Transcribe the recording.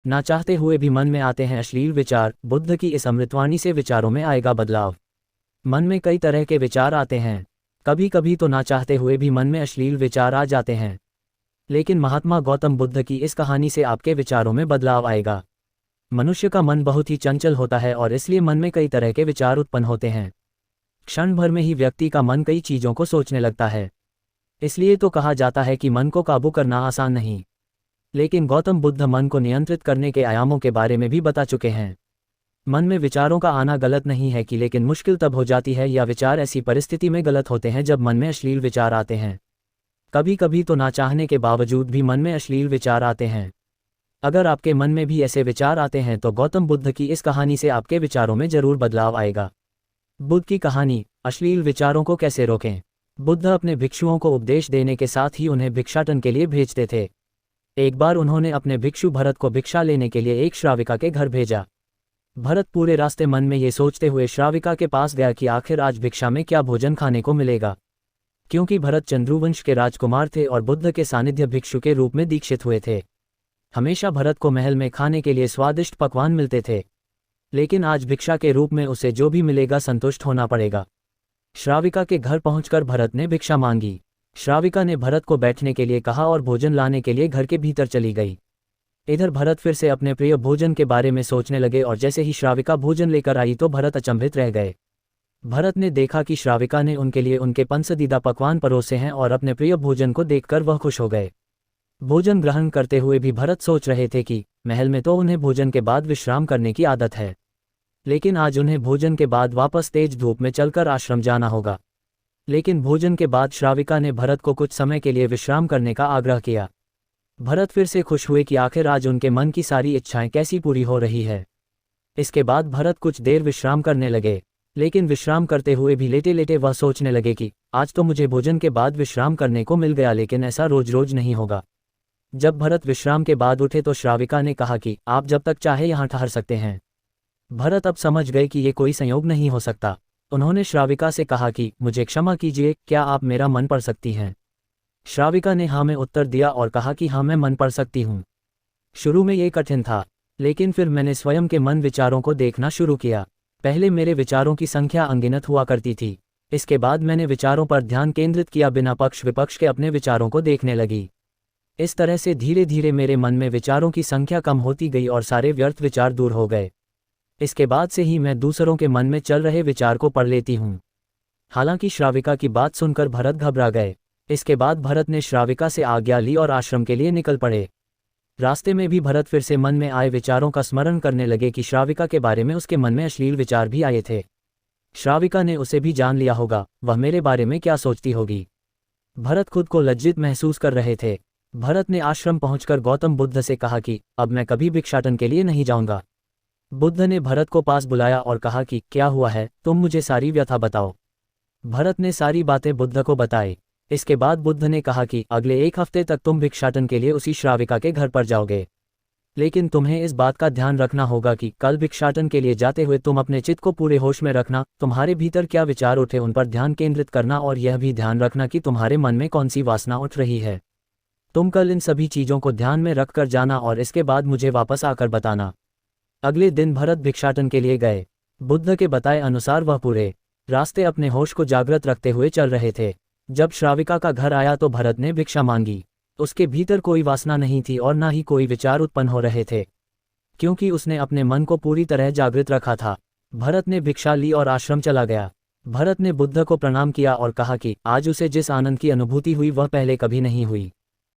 ना चाहते हुए भी मन में आते हैं अश्लील विचार। बुद्ध की इस अमृतवाणी से विचारों में आएगा बदलाव। मन में कई तरह के विचार आते हैं, कभी कभी तो ना चाहते हुए भी मन में अश्लील विचार आ जाते हैं। लेकिन महात्मा गौतम बुद्ध की इस कहानी से आपके विचारों में बदलाव आएगा। मनुष्य का मन बहुत ही चंचल होता है और इसलिए मन में कई तरह के विचार उत्पन्न होते हैं। क्षण भर में ही व्यक्ति का मन कई चीज़ों को सोचने लगता है। इसलिए तो कहा जाता है कि मन को काबू करना आसान नहीं। लेकिन गौतम बुद्ध मन को नियंत्रित करने के आयामों के बारे में भी बता चुके हैं। मन में विचारों का आना गलत नहीं है कि, लेकिन मुश्किल तब हो जाती है या विचार ऐसी परिस्थिति में गलत होते हैं जब मन में अश्लील विचार आते हैं। कभी कभी तो ना चाहने के बावजूद भी मन में अश्लील विचार आते हैं। अगर आपके मन में भी ऐसे विचार आते हैं तो गौतम बुद्ध की इस कहानी से आपके विचारों में जरूर बदलाव आएगा। बुद्ध की कहानी, अश्लील विचारों को कैसे रोकें। बुद्ध अपने भिक्षुओं को उपदेश देने के साथ ही उन्हें भिक्षाटन के लिए भेजते थे। एक बार उन्होंने अपने भिक्षु भरत को भिक्षा लेने के लिए एक श्राविका के घर भेजा। भरत पूरे रास्ते मन में ये सोचते हुए श्राविका के पास गया कि आखिर आज भिक्षा में क्या भोजन खाने को मिलेगा। क्योंकि भरत चंद्रुवंश के राजकुमार थे और बुद्ध के सानिध्य भिक्षु के रूप में दीक्षित हुए थे। हमेशा भरत को महल में खाने के लिए स्वादिष्ट पकवान मिलते थे, लेकिन आज भिक्षा के रूप में उसे जो भी मिलेगा संतुष्ट होना पड़ेगा। श्राविका के घर पहुंचकर भरत ने भिक्षा मांगी। श्राविका ने भरत को बैठने के लिए कहा और भोजन लाने के लिए घर के भीतर चली गई। इधर भरत फिर से अपने प्रिय भोजन के बारे में सोचने लगे और जैसे ही श्राविका भोजन लेकर आई तो भरत अचंभित रह गए। भरत ने देखा कि श्राविका ने उनके लिए उनके पसंदीदा पकवान परोसे हैं और अपने प्रिय भोजन को देखकर वह खुश हो गए। भोजन ग्रहण करते हुए भी भरत सोच रहे थे कि महल में तो उन्हें भोजन के बाद विश्राम करने की आदत है, लेकिन आज उन्हें भोजन के बाद वापस तेज धूप में चलकर आश्रम जाना होगा। लेकिन भोजन के बाद श्राविका ने भरत को कुछ समय के लिए विश्राम करने का आग्रह किया। भरत फिर से खुश हुए कि आखिर आज उनके मन की सारी इच्छाएं कैसी पूरी हो रही है। इसके बाद भरत कुछ देर विश्राम करने लगे, लेकिन विश्राम करते हुए भी लेटे लेटे वह सोचने लगे कि आज तो मुझे भोजन के बाद विश्राम करने को मिल गया, लेकिन ऐसा रोज रोज नहीं होगा। जब भरत विश्राम के बाद उठे तो श्राविका ने कहा कि आप जब तक चाहे यहाँ ठहर सकते हैं। भरत अब समझ गए कि ये कोई संयोग नहीं हो सकता। उन्होंने श्राविका से कहा कि मुझे क्षमा कीजिए, क्या आप मेरा मन पढ़ सकती हैं। श्राविका ने हाँ में उत्तर दिया और कहा कि हाँ मैं मन पढ़ सकती हूँ। शुरू में ये कठिन था, लेकिन फिर मैंने स्वयं के मन विचारों को देखना शुरू किया। पहले मेरे विचारों की संख्या अनगिनत हुआ करती थी, इसके बाद मैंने विचारों पर ध्यान केंद्रित किया, बिना पक्ष विपक्ष के अपने विचारों को देखने लगी। इस तरह से धीरे धीरे मेरे मन में विचारों की संख्या कम होती गई और सारे व्यर्थ विचार दूर हो गए। इसके बाद से ही मैं दूसरों के मन में चल रहे विचार को पढ़ लेती हूँ। हालांकि श्राविका की बात सुनकर भरत घबरा गए। इसके बाद भरत ने श्राविका से आज्ञा ली और आश्रम के लिए निकल पड़े। रास्ते में भी भरत फिर से मन में आए विचारों का स्मरण करने लगे कि श्राविका के बारे में उसके मन में अश्लील विचार भी आए थे। श्राविका ने उसे भी जान लिया होगा, वह मेरे बारे में क्या सोचती होगी। भरत खुद को लज्जित महसूस कर रहे थे। भरत ने आश्रम पहुंचकर गौतम बुद्ध से कहा कि अब मैं कभी भिक्षाटन के लिए नहीं जाऊंगा। बुद्ध ने भरत को पास बुलाया और कहा कि क्या हुआ है, तुम मुझे सारी व्यथा बताओ। भरत ने सारी बातें बुद्ध को बताई। इसके बाद बुद्ध ने कहा कि अगले 1 हफ्ते तक तुम भिक्षाटन के लिए उसी श्राविका के घर पर जाओगे, लेकिन तुम्हें इस बात का ध्यान रखना होगा कि कल भिक्षाटन के लिए जाते हुए तुम अपने चित्त को पूरे होश में रखना। तुम्हारे भीतर क्या विचार उठे उन पर ध्यान केंद्रित करना और यह भी ध्यान रखना कि तुम्हारे मन में कौन सी वासना उठ रही है। तुम कल इन सभी चीज़ों को ध्यान में रख कर जाना और इसके बाद मुझे वापस आकर बताना। अगले दिन भरत भिक्षाटन के लिए गए। बुद्ध के बताए अनुसार वह पूरे रास्ते अपने होश को जागृत रखते हुए चल रहे थे। जब श्राविका का घर आया तो भरत ने भिक्षा मांगी। उसके भीतर कोई वासना नहीं थी और न ही कोई विचार उत्पन्न हो रहे थे, क्योंकि उसने अपने मन को पूरी तरह जागृत रखा था। भरत ने भिक्षा ली और आश्रम चला गया। भरत ने बुद्ध को प्रणाम किया और कहा कि आज उसे जिस आनंद की अनुभूति हुई वह पहले कभी नहीं हुई।